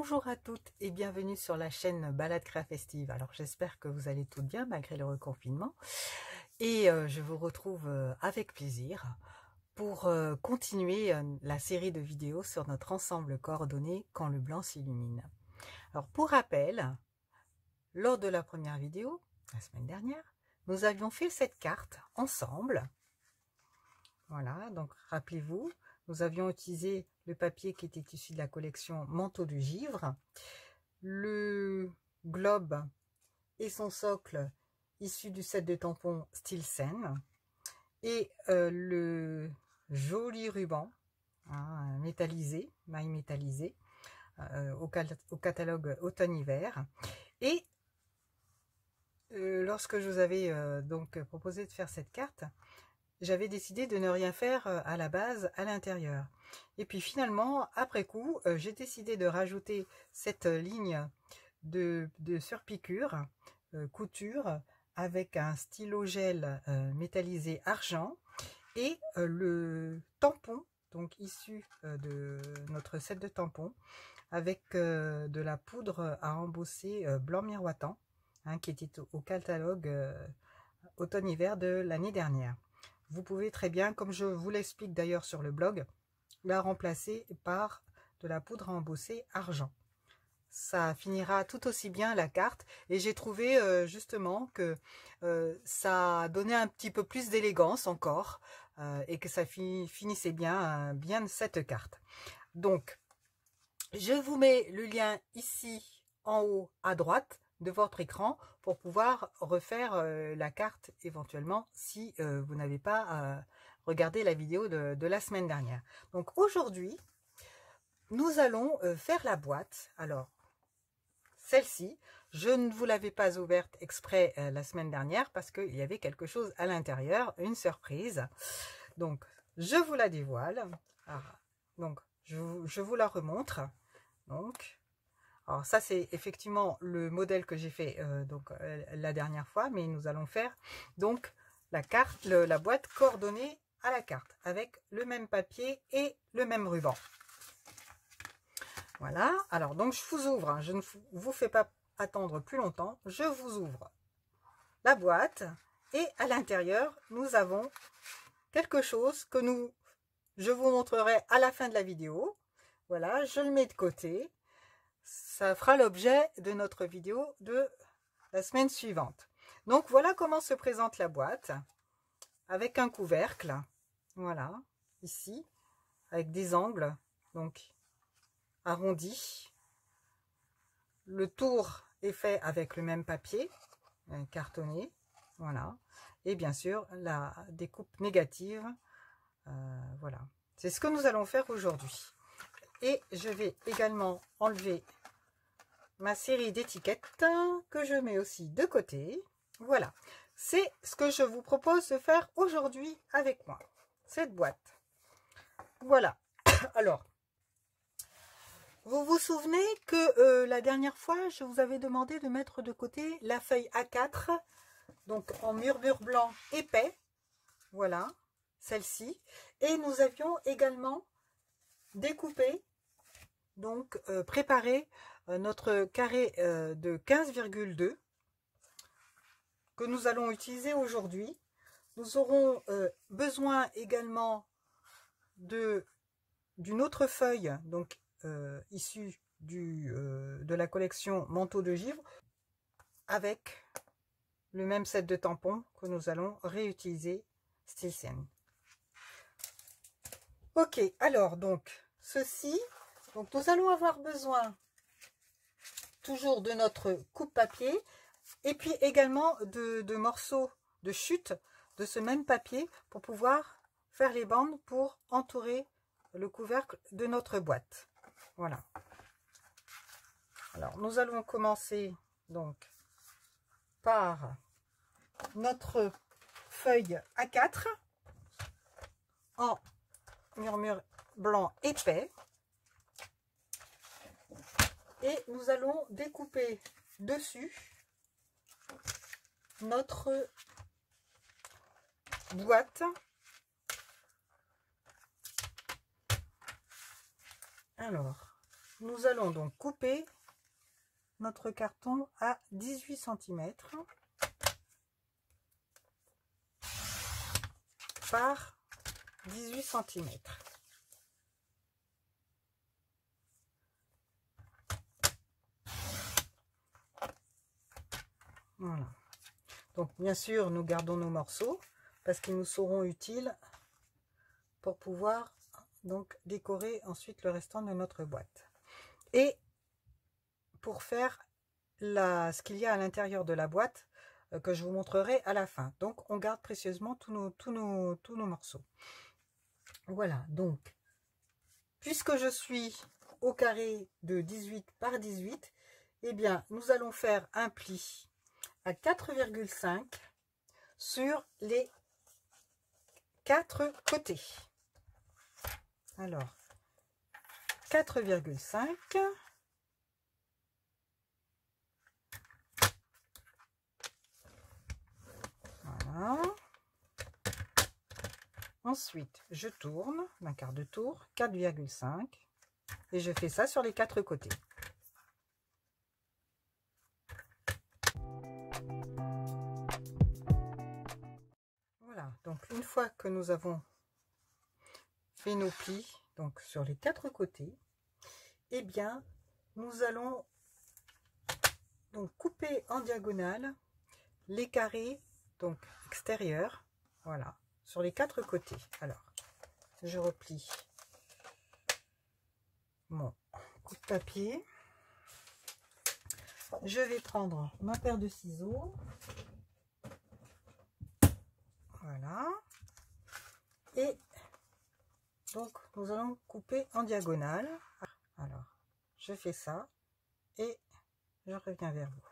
Bonjour à toutes et bienvenue sur la chaîne Balade Craft Festive. Alors j'espère que vous allez toutes bien malgré le reconfinement et je vous retrouve avec plaisir pour continuer la série de vidéos sur notre ensemble coordonné quand le blanc s'illumine. Alors pour rappel, lors de la première vidéo, la semaine dernière, nous avions fait cette carte ensemble. Voilà, donc rappelez-vous, nous avions utilisé le papier qui était issu de la collection Manteau de Givre, le globe et son socle issu du set de tampons Stilsen, et le joli ruban métallisé, maille métallisée, au catalogue automne-hiver. Et lorsque je vous avais donc proposé de faire cette carte, j'avais décidé de ne rien faire à la base à l'intérieur. Et puis finalement, après coup, j'ai décidé de rajouter cette ligne de surpiqûre, couture, avec un stylo gel métallisé argent et le tampon, donc issu de notre set de tampons, avec de la poudre à embosser blanc miroitant, qui était au catalogue automne-hiver de l'année dernière. Vous pouvez très bien, comme je vous l'explique d'ailleurs sur le blog, la remplacer par de la poudre à embosser argent. Ça finira tout aussi bien la carte et j'ai trouvé justement que ça donnait un petit peu plus d'élégance encore et que ça finissait bien, bien cette carte. Donc, je vous mets le lien ici en haut à droite de votre écran pour pouvoir refaire la carte éventuellement si vous n'avez pas regardé la vidéo de la semaine dernière. Donc aujourd'hui, nous allons faire la boîte. Alors, celle-ci, je ne vous l'avais pas ouverte exprès la semaine dernière parce qu'il y avait quelque chose à l'intérieur, une surprise. Donc, je vous la dévoile. Alors, donc, je vous la remontre. Donc, alors ça c'est effectivement le modèle que j'ai fait la dernière fois, mais nous allons faire donc la carte, la boîte coordonnée à la carte avec le même papier et le même ruban. Voilà, alors donc je vous ouvre, je ne vous fais pas attendre plus longtemps, je vous ouvre la boîte et à l'intérieur nous avons quelque chose que je vous montrerai à la fin de la vidéo. Voilà, je le mets de côté. Ça fera l'objet de notre vidéo de la semaine suivante. Donc voilà comment se présente la boîte avec un couvercle, voilà, ici, avec des angles donc arrondis. Le tour est fait avec le même papier cartonné, voilà, et bien sûr la découpe négative, voilà. C'est ce que nous allons faire aujourd'hui. Et je vais également enlever ma série d'étiquettes que je mets aussi de côté. Voilà, c'est ce que je vous propose de faire aujourd'hui avec moi, cette boîte. Voilà, alors, vous vous souvenez que la dernière fois, je vous avais demandé de mettre de côté la feuille A4, donc en murmure blanc épais, voilà, celle-ci. Et nous avions également découpé, donc préparé notre carré de 15,2 que nous allons utiliser aujourd'hui. Nous aurons besoin également d'une autre feuille, donc issue de la collection Manteau de Givre, avec le même set de tampons que nous allons réutiliser Stilsen. Ok, alors donc ceci, donc nous allons avoir besoin toujours de notre coupe-papier et puis également de morceaux de chute de ce même papier pour pouvoir faire les bandes pour entourer le couvercle de notre boîte. Voilà. Alors nous allons commencer donc par notre feuille A4 en murmure blanc épais. Et nous allons découper dessus notre boîte. Alors, nous allons donc couper notre carton à 18 cm par 18 cm. Voilà. Donc bien sûr, nous gardons nos morceaux parce qu'ils nous seront utiles pour pouvoir donc décorer ensuite le restant de notre boîte. Et pour faire ce qu'il y a à l'intérieur de la boîte que je vous montrerai à la fin. Donc on garde précieusement tous nos morceaux. Voilà, donc puisque je suis au carré de 18 par 18, eh bien nous allons faire un pli à 4,5 sur les 4 côtés. Alors 4,5. Voilà. Ensuite, je tourne d'un quart de tour, 4,5, et je fais ça sur les 4 côtés. Voilà, donc une fois que nous avons fait nos plis, donc sur les 4 côtés, eh bien, nous allons donc couper en diagonale les carrés donc extérieurs, voilà, sur les 4 côtés. Alors, je replie mon coup de papier. Je vais prendre ma paire de ciseaux. Voilà. Et donc, nous allons couper en diagonale. Alors, je fais ça et je reviens vers vous.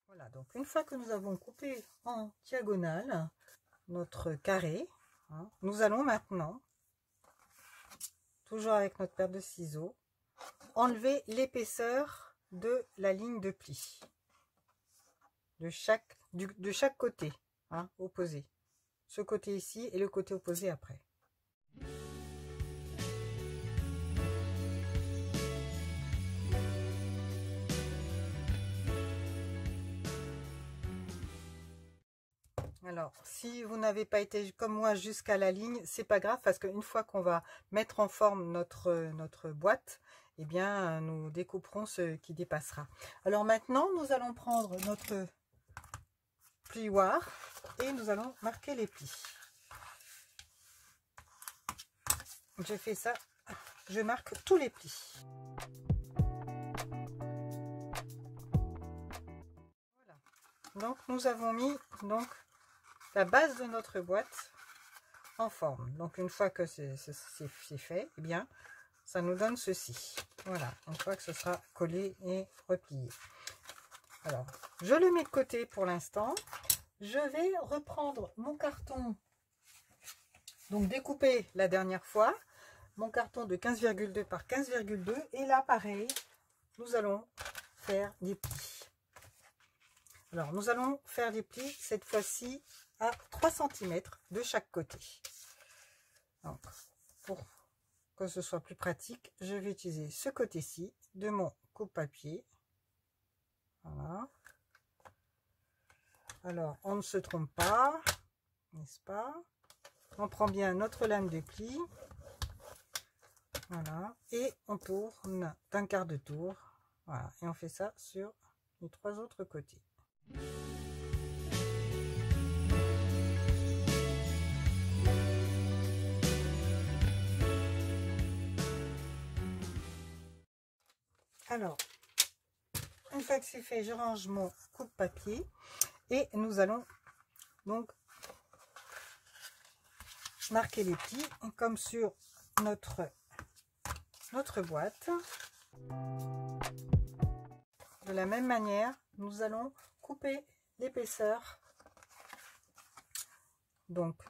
Voilà, donc une fois que nous avons coupé en diagonale notre carré, hein, nous allons maintenant, toujours avec notre paire de ciseaux, enlever l'épaisseur de la ligne de pli de chaque côté, hein, opposé. Ce côté ici et le côté opposé après. Alors, si vous n'avez pas été comme moi jusqu'à la ligne, c'est pas grave parce qu'une fois qu'on va mettre en forme notre boîte, eh bien, nous découperons ce qui dépassera. Alors maintenant, nous allons prendre notre plioir et nous allons marquer les plis. Je fais ça, je marque tous les plis. Voilà. Donc, nous avons mis donc la base de notre boîte en forme. Donc une fois que c'est fait, eh bien ça nous donne ceci. Voilà, une fois que ce sera collé et replié. Alors je le mets de côté pour l'instant. Je vais reprendre mon carton, donc découpé la dernière fois, mon carton de 15,2 par 15,2, et là pareil, nous allons faire des plis. Alors nous allons faire des plis cette fois-ci à 3 cm de chaque côté. Donc, pour que ce soit plus pratique, je vais utiliser ce côté-ci de mon coupe-papier. Voilà. Alors, on ne se trompe pas, n'est-ce pas? On prend bien notre lame de pli. Voilà. Et on tourne d'un quart de tour. Voilà. Et on fait ça sur les 3 autres côtés. Alors, une fois que c'est fait, je range mon coupe-papier et nous allons donc marquer les plis comme sur notre boîte. De la même manière, nous allons couper l'épaisseur donc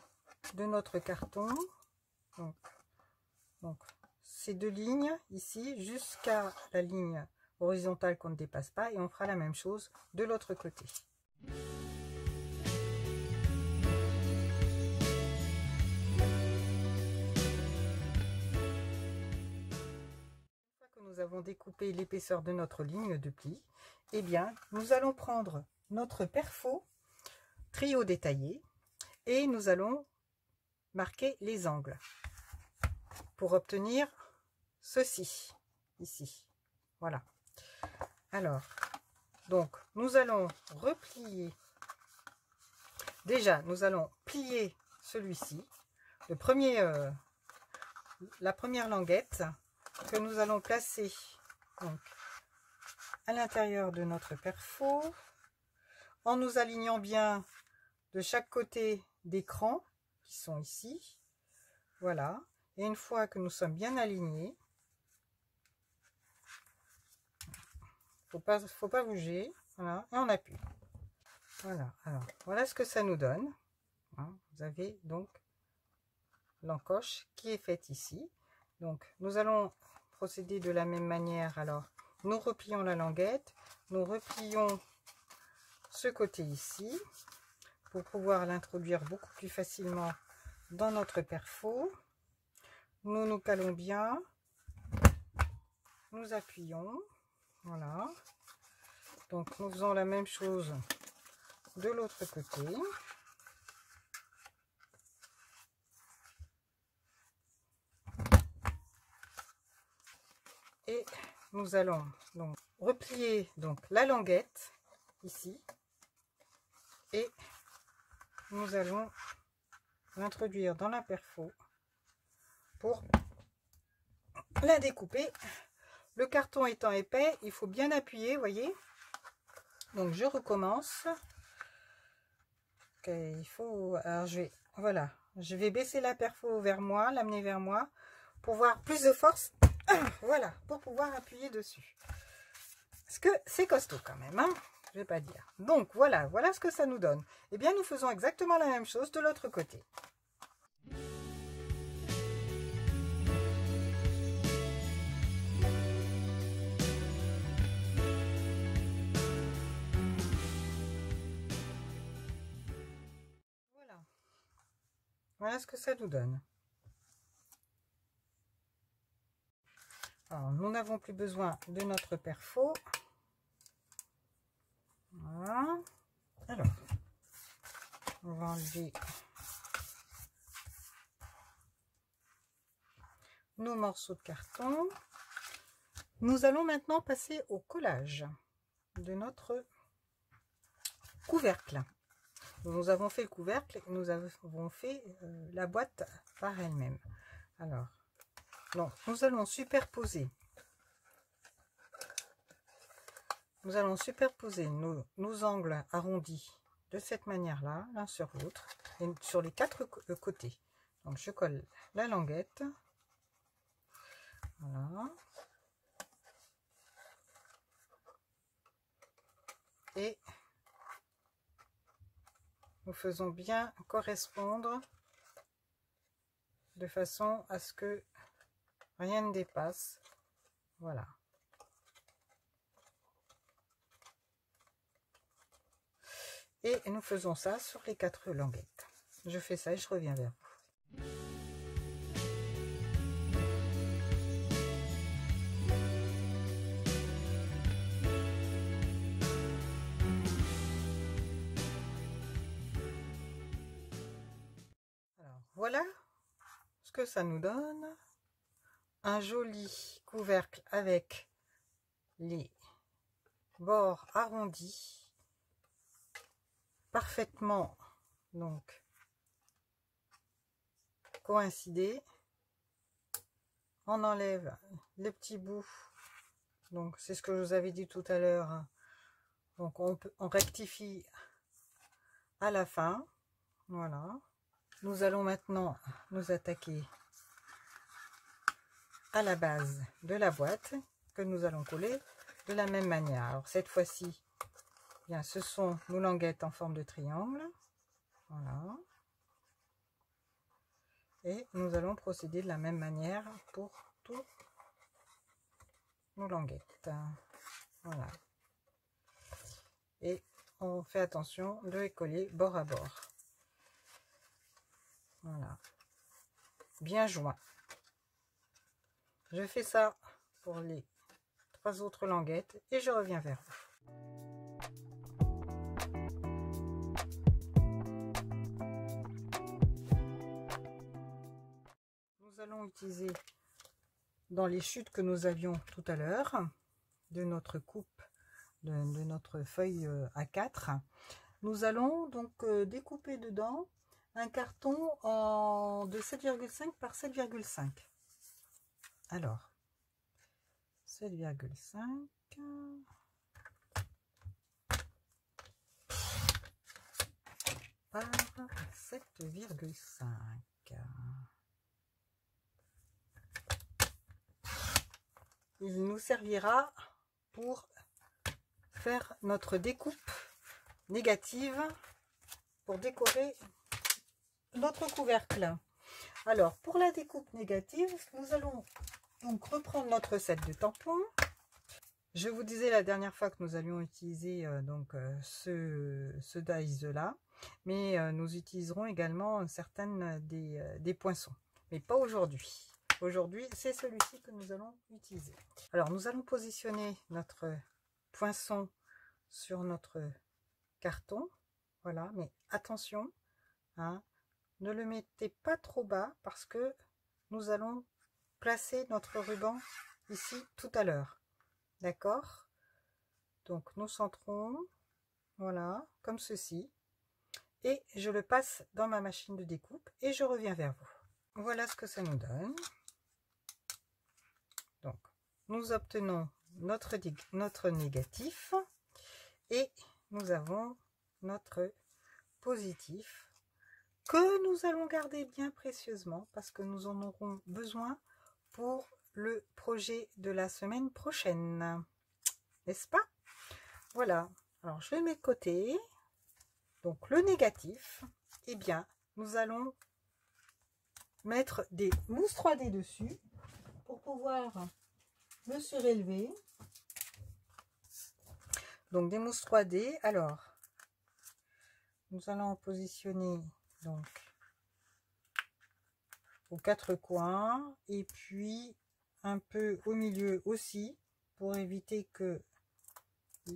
de notre carton. Donc ces 2 lignes ici jusqu'à la ligne horizontale qu'on ne dépasse pas, et on fera la même chose de l'autre côté. avons découpé l'épaisseur de notre ligne de pli, eh bien, nous allons prendre notre perfo trio détaillé et nous allons marquer les angles pour obtenir ceci, ici. Voilà. Alors, donc, nous allons replier. Déjà, nous allons plier celui-ci, la première languette que nous allons placer donc, à l'intérieur de notre perfo, en nous alignant bien de chaque côté des crans qui sont ici. Voilà. Et une fois que nous sommes bien alignés, faut pas bouger. Voilà. Et on appuie. Voilà. Alors, voilà ce que ça nous donne. Vous avez donc l'encoche qui est faite ici. Donc, nous allons procéder de la même manière. Alors, nous replions la languette, nous replions ce côté ici pour pouvoir l'introduire beaucoup plus facilement dans notre perfo. Nous nous calons bien, nous appuyons, voilà. Donc, nous faisons la même chose de l'autre côté. Et nous allons donc replier donc la languette ici et nous allons l'introduire dans la perfo pour la découper. Le carton étant épais, il faut bien appuyer, voyez. Donc je recommence. Okay, il faut, alors voilà, je vais baisser la perfo vers moi, l'amener vers moi pour voir plus de force. Voilà, pour pouvoir appuyer dessus. Parce que c'est costaud quand même, hein, je vais pas dire. Donc voilà, voilà ce que ça nous donne. Eh bien, nous faisons exactement la même chose de l'autre côté. Voilà. Voilà ce que ça nous donne. Alors, nous n'avons plus besoin de notre perfo. Voilà. Alors, on va enlever nos morceaux de carton. Nous allons maintenant passer au collage de notre couvercle. Nous avons fait le couvercle et nous avons fait la boîte par elle-même. Alors, donc, nous allons superposer. Nous allons superposer nos angles arrondis de cette manière-là, l'un sur l'autre, et sur les quatre côtés. Donc, je colle la languette. Voilà. Et nous faisons bien correspondre de façon à ce que rien ne dépasse. Voilà. Et nous faisons ça sur les quatre languettes. Je fais ça et je reviens vers vous. Alors, voilà ce que ça nous donne. Un joli couvercle avec les bords arrondis, parfaitement donc coïncidés. On enlève les petits bouts, donc c'est ce que je vous avais dit tout à l'heure. Donc on rectifie à la fin. Voilà. Nous allons maintenant nous attaquer à la base de la boîte que nous allons coller de la même manière. Alors cette fois-ci, bien, ce sont nos languettes en forme de triangle. Voilà. Et nous allons procéder de la même manière pour tous nos languettes. Voilà. Et on fait attention de les coller bord à bord. Voilà. Bien joint. Je fais ça pour les 3 autres languettes et je reviens vers vous. Nous allons utiliser dans les chutes que nous avions tout à l'heure de notre coupe, de notre feuille A4, nous allons donc découper dedans un carton de 7,5 par 7,5. Alors, 7,5 par 7,5. Il nous servira pour faire notre découpe négative pour décorer notre couvercle. Alors, pour la découpe négative, nous allons donc reprendre notre set de tampons. Je vous disais la dernière fois que nous allions utiliser ce dies là, mais nous utiliserons également certaines des poinçons, mais pas aujourd'hui. Aujourd'hui, c'est celui-ci que nous allons utiliser. Alors, nous allons positionner notre poinçon sur notre carton. Voilà, mais attention, hein, ne le mettez pas trop bas parce que nous allons placer notre ruban ici tout à l'heure. D'accord? Donc, nous centrons, voilà, comme ceci. Et je le passe dans ma machine de découpe et je reviens vers vous. Voilà ce que ça nous donne. Donc, nous obtenons notre négatif et nous avons notre positif que nous allons garder bien précieusement parce que nous en aurons besoin pour le projet de la semaine prochaine, n'est-ce pas? Voilà, alors je vais le mettre de côté. Donc le négatif, eh bien nous allons mettre des mousses 3D dessus pour pouvoir le surélever. Donc des mousses 3D. Alors nous allons en positionner donc aux 4 coins et puis un peu au milieu aussi pour éviter que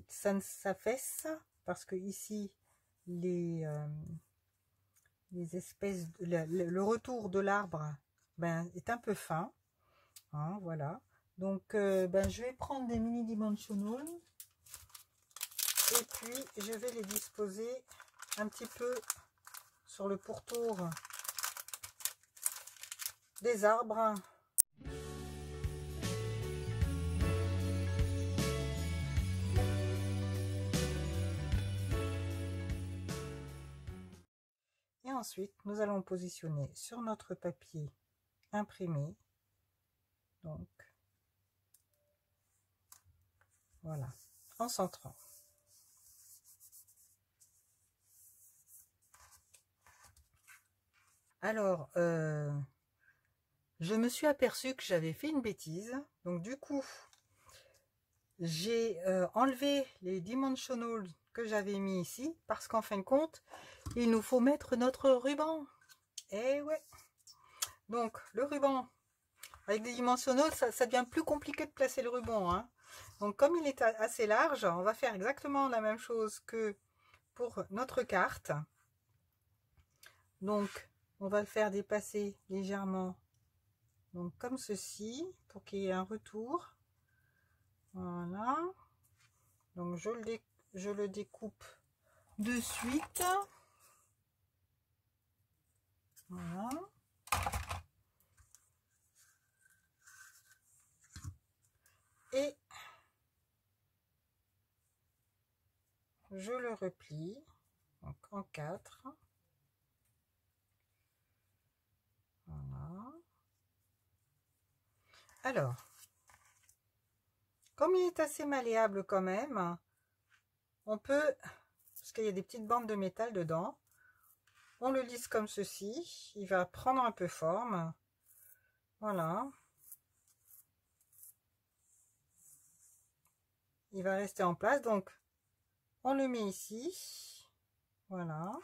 ça ne s'affaisse, parce que ici les espèces le retour de l'arbre est un peu fin, hein, voilà. Donc je vais prendre des mini dimensional et puis je vais les disposer un petit peu sur le pourtour des arbres. Et ensuite, nous allons positionner sur notre papier imprimé. Donc, voilà, en centrant. Alors, je me suis aperçue que j'avais fait une bêtise. Donc, du coup, j'ai enlevé les dimensionals que j'avais mis ici parce qu'en fin de compte, il nous faut mettre notre ruban. Et ouais. Donc, le ruban, avec des dimensionals, ça devient plus compliqué de placer le ruban, hein. Donc, comme il est assez large, on va faire exactement la même chose que pour notre carte. Donc, on va le faire dépasser légèrement, donc comme ceci, pour qu'il y ait un retour. Voilà. Donc, je le découpe de suite. Voilà. Et je le replie donc en 4. Voilà. Alors, comme il est assez malléable quand même, on peut, parce qu'il y a des petites bandes de métal dedans, on le lisse comme ceci, il va prendre un peu forme. Voilà. Il va rester en place, donc on le met ici. Voilà.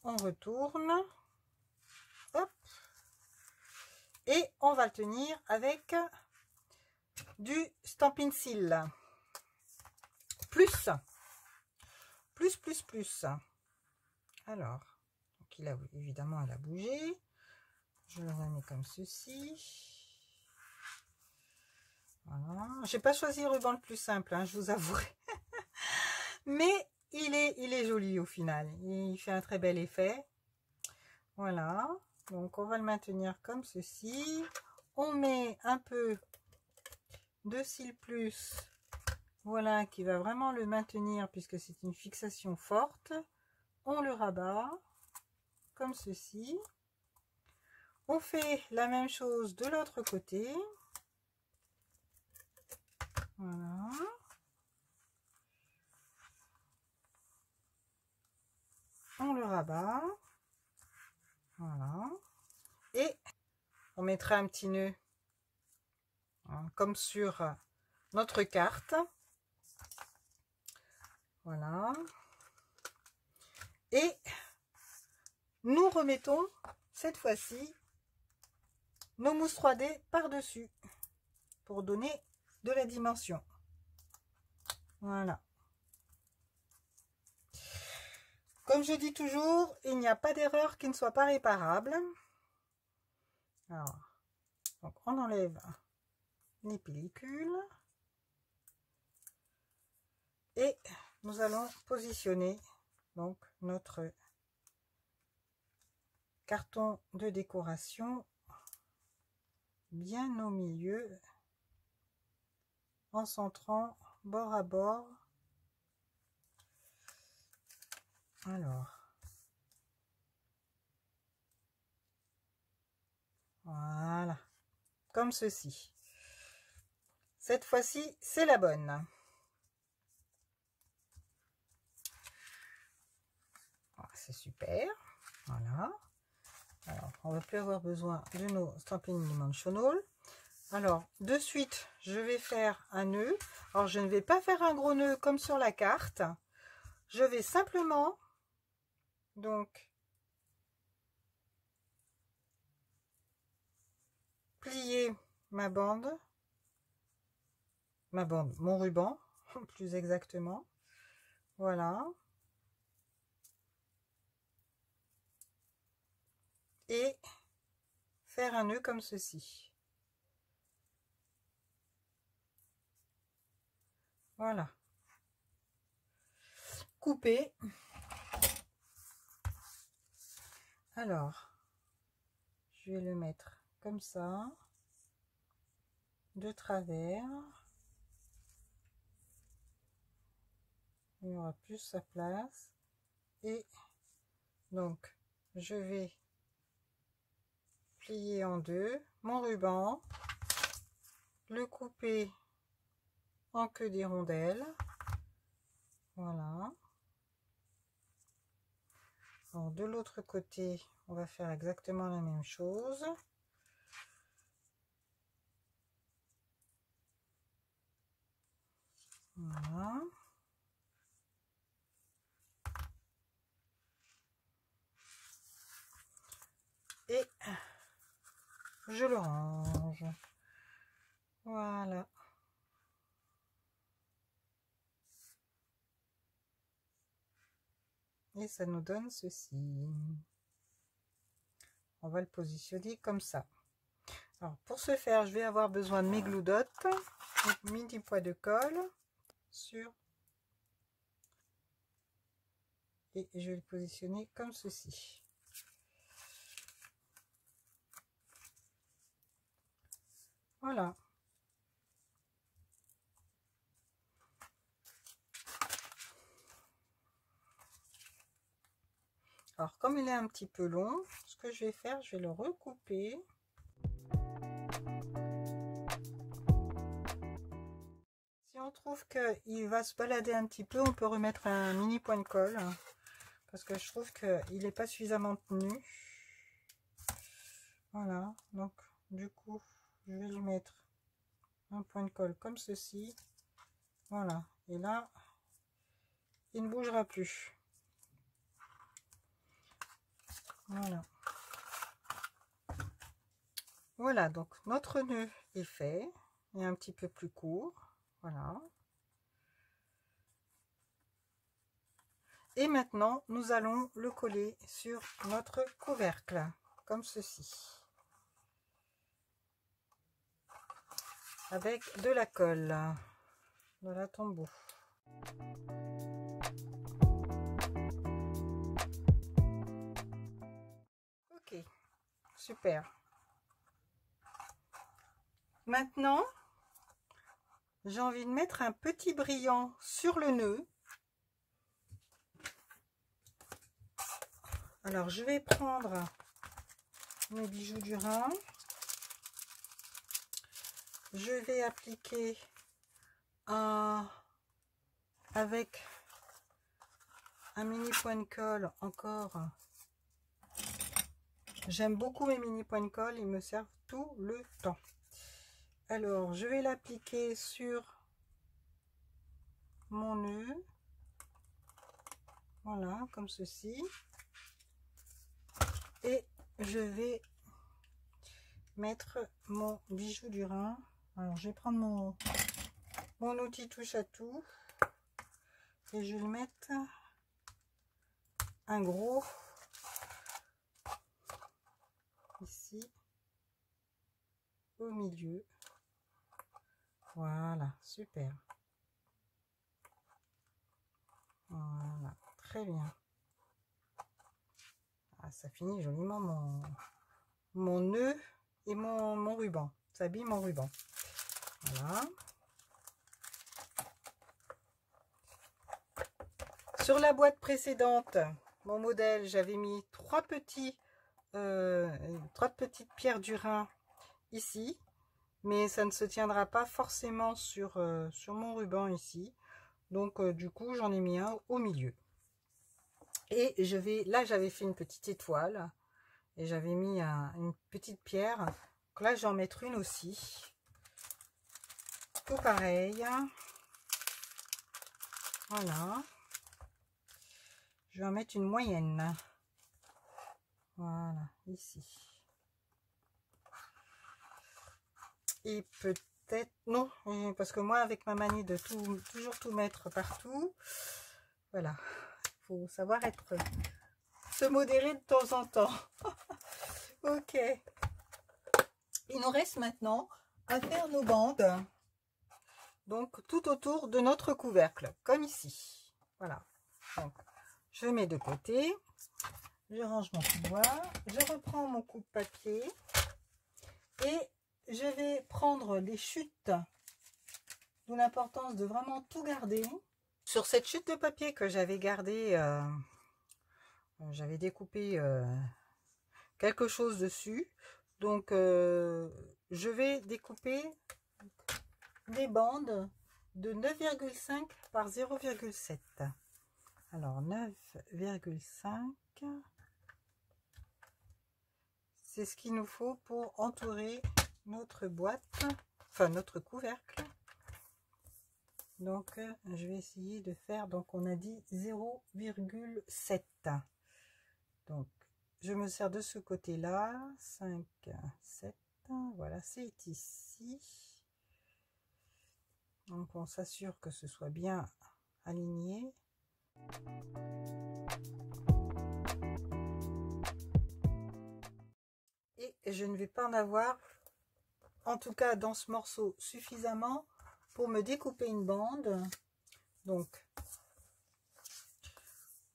On retourne. Hop. Et on va le tenir avec du Stampin' Seal. Plus. Alors, donc évidemment, elle a bougé. Je le remets comme ceci. Voilà. J'ai pas choisi le ruban le plus simple, hein, je vous avouerai. Mais il est joli au final. Il fait un très bel effet. Voilà. Donc, on va le maintenir comme ceci. On met un peu de cils plus. Voilà, qui va vraiment le maintenir puisque c'est une fixation forte. On le rabat comme ceci. On fait la même chose de l'autre côté. Voilà. On le rabat. Voilà. Et on mettra un petit nœud, hein, comme sur notre carte. Voilà. Et nous remettons cette fois-ci nos mousses 3D par-dessus pour donner de la dimension. Voilà. Comme je dis toujours, il n'y a pas d'erreur qui ne soit pas réparable. Alors, donc on enlève les pellicules et nous allons positionner donc notre carton de décoration bien au milieu en centrant bord à bord. Alors, voilà, comme ceci. Cette fois-ci, c'est la bonne. C'est super. Voilà. Alors, on va plus avoir besoin de nos Stampin' Dimensional. Alors, de suite, je vais faire un nœud. Alors, je ne vais pas faire un gros nœud comme sur la carte. Je vais simplement, donc, plier ma bande, mon ruban, plus exactement. Voilà. Et faire un nœud comme ceci. Voilà. Couper. Alors, je vais le mettre comme ça, de travers. Il y aura plus sa place. Et donc, je vais plier en deux mon ruban, le couper en queue d'hirondelle. Voilà. Alors, de l'autre côté, on va faire exactement la même chose. Voilà. Et je le range. Voilà. Et ça nous donne ceci. On va le positionner comme ça. Alors, pour ce faire, je vais avoir besoin de mes glue dots, mini poids de colle sur, et je vais le positionner comme ceci. Voilà. Alors, comme il est un petit peu long, ce que je vais faire, je vais le recouper. Si on trouve qu'il va se balader un petit peu, on peut remettre un mini point de colle. Parce que je trouve qu'il n'est pas suffisamment tenu. Voilà. Donc, du coup, je vais lui mettre un point de colle comme ceci. Voilà. Et là, il ne bougera plus. Voilà. Voilà, donc notre nœud est fait, et un petit peu plus court, voilà. Et maintenant, nous allons le coller sur notre couvercle, comme ceci, avec de la colle, de la Tombow. Ok, super. Maintenant, j'ai envie de mettre un petit brillant sur le nœud. Alors, je vais prendre mes bijoux du Rhin. Je vais appliquer avec un mini point de colle encore. J'aime beaucoup mes mini points de colle, ils me servent tout le temps. Alors, je vais l'appliquer sur mon nœud. Voilà, comme ceci. Et je vais mettre mon bijou du Rhin. Alors, je vais prendre mon outil touche à tout. Et je vais le mettre un gros ici au milieu. Voilà, super. Voilà, très bien. Ah, ça finit joliment mon nœud et mon ruban. Ça habille mon ruban. Voilà. Sur la boîte précédente, mon modèle, j'avais mis trois petites pierres du Rhin ici, mais ça ne se tiendra pas forcément sur mon ruban ici. Donc du coup, j'en ai mis un au milieu. Et là j'avais fait une petite étoile et j'avais mis une petite pierre. Donc là, je vais en mettre une aussi. Tout pareil. Voilà. Je vais en mettre une moyenne. Voilà, ici. Et peut-être... Non, parce que moi, avec ma manie de toujours tout mettre partout, voilà. Il faut savoir se modérer de temps en temps. Ok. Il nous reste maintenant à faire nos bandes. Donc, tout autour de notre couvercle, comme ici. Voilà. Donc, je mets de côté. Je range mon couloir. Je reprends mon coupe-papier. Et je vais prendre les chutes, d'où l'importance de vraiment tout garder. Sur cette chute de papier que j'avais gardée, j'avais découpé quelque chose dessus. Donc, je vais découper des bandes de 9,5 par 0,7. Alors, 9,5, c'est ce qu'il nous faut pour entourer notre boîte, enfin notre couvercle. Donc, je vais essayer de faire, donc on a dit 0,7. Donc, je me sers de ce côté-là, 5, 7, voilà, c'est ici. Donc, on s'assure que ce soit bien aligné. Et je ne vais pas en avoir, en tout cas dans ce morceau, suffisamment pour me découper une bande. Donc,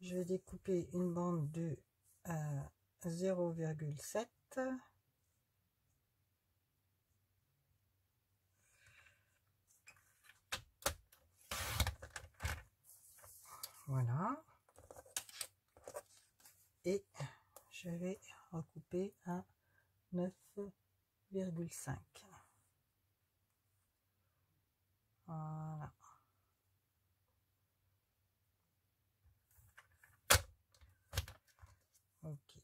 je vais découper une bande de 0,7. Voilà. Et je vais recouper à 9,5. Voilà. Ok.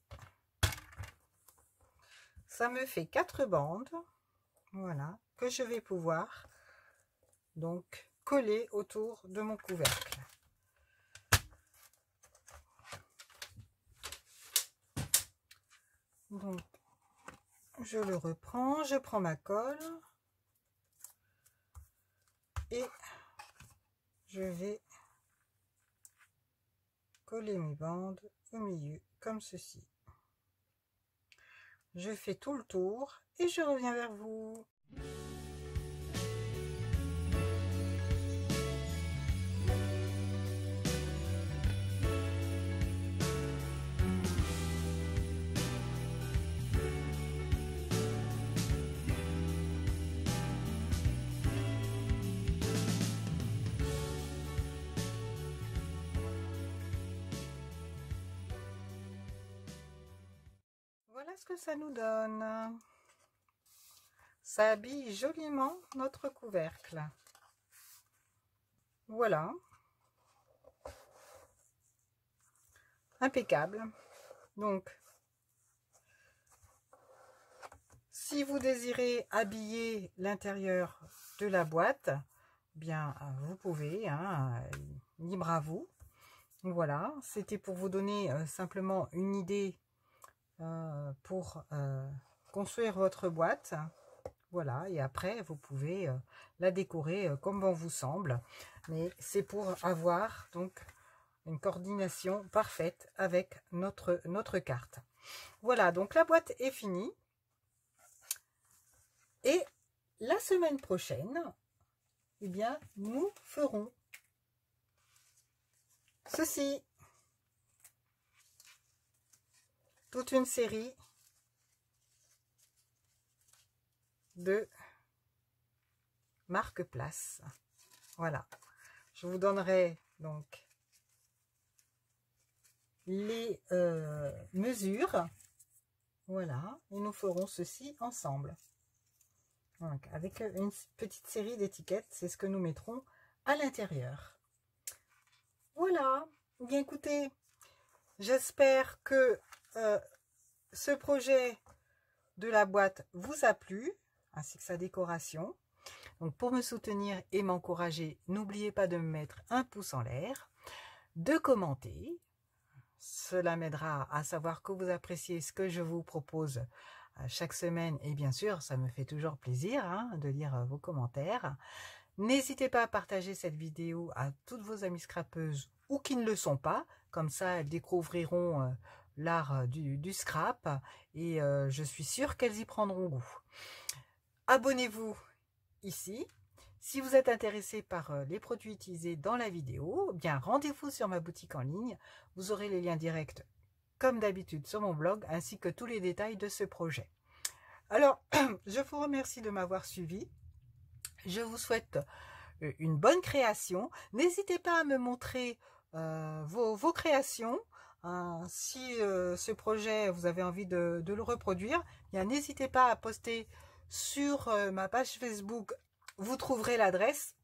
Ça me fait 4 bandes. Voilà. Que je vais pouvoir donc coller autour de mon couvercle. Donc, je le reprends, je prends ma colle et je vais coller mes bandes au milieu comme ceci. Je fais tout le tour et je reviens vers vous. Voilà ce que ça nous donne. Ça habille joliment notre couvercle. Voilà. Impeccable. Donc, si vous désirez habiller l'intérieur de la boîte, bien, vous pouvez, hein, libre à vous. Voilà, c'était pour vous donner simplement une idée pour construire votre boîte. Voilà, et après vous pouvez la décorer comme bon vous semble, mais c'est pour avoir donc une coordination parfaite avec notre carte. Voilà, donc la boîte est finie et la semaine prochaine, eh bien nous ferons ceci, toute une série de marque-place. Voilà, je vous donnerai donc les mesures. Voilà, et nous ferons ceci ensemble. Donc, avec une petite série d'étiquettes, c'est ce que nous mettrons à l'intérieur. Voilà, bien écoutez, j'espère que ce projet de la boîte vous a plu, ainsi que sa décoration. Donc pour me soutenir et m'encourager, n'oubliez pas de me mettre un pouce en l'air, de commenter. Cela m'aidera à savoir que vous appréciez ce que je vous propose chaque semaine. Et bien sûr, ça me fait toujours plaisir hein, de lire vos commentaires. N'hésitez pas à partager cette vidéo à toutes vos amies scrapeuses ou qui ne le sont pas. Comme ça, elles découvriront l'art du scrap et je suis sûre qu'elles y prendront goût. Abonnez-vous ici. Si vous êtes intéressé par les produits utilisés dans la vidéo, eh bien rendez-vous sur ma boutique en ligne. Vous aurez les liens directs comme d'habitude sur mon blog ainsi que tous les détails de ce projet. Alors, je vous remercie de m'avoir suivi. Je vous souhaite une bonne création. N'hésitez pas à me montrer vos créations. Si ce projet, vous avez envie de le reproduire, n'hésitez pas à poster sur ma page Facebook. Vous trouverez l'adresse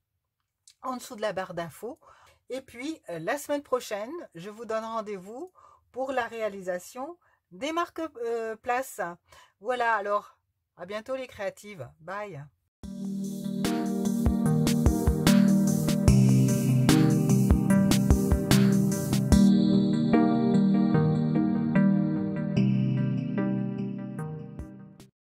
en dessous de la barre d'infos. Et puis, la semaine prochaine, je vous donne rendez-vous pour la réalisation des marque-places. Voilà, alors, à bientôt les créatives. Bye.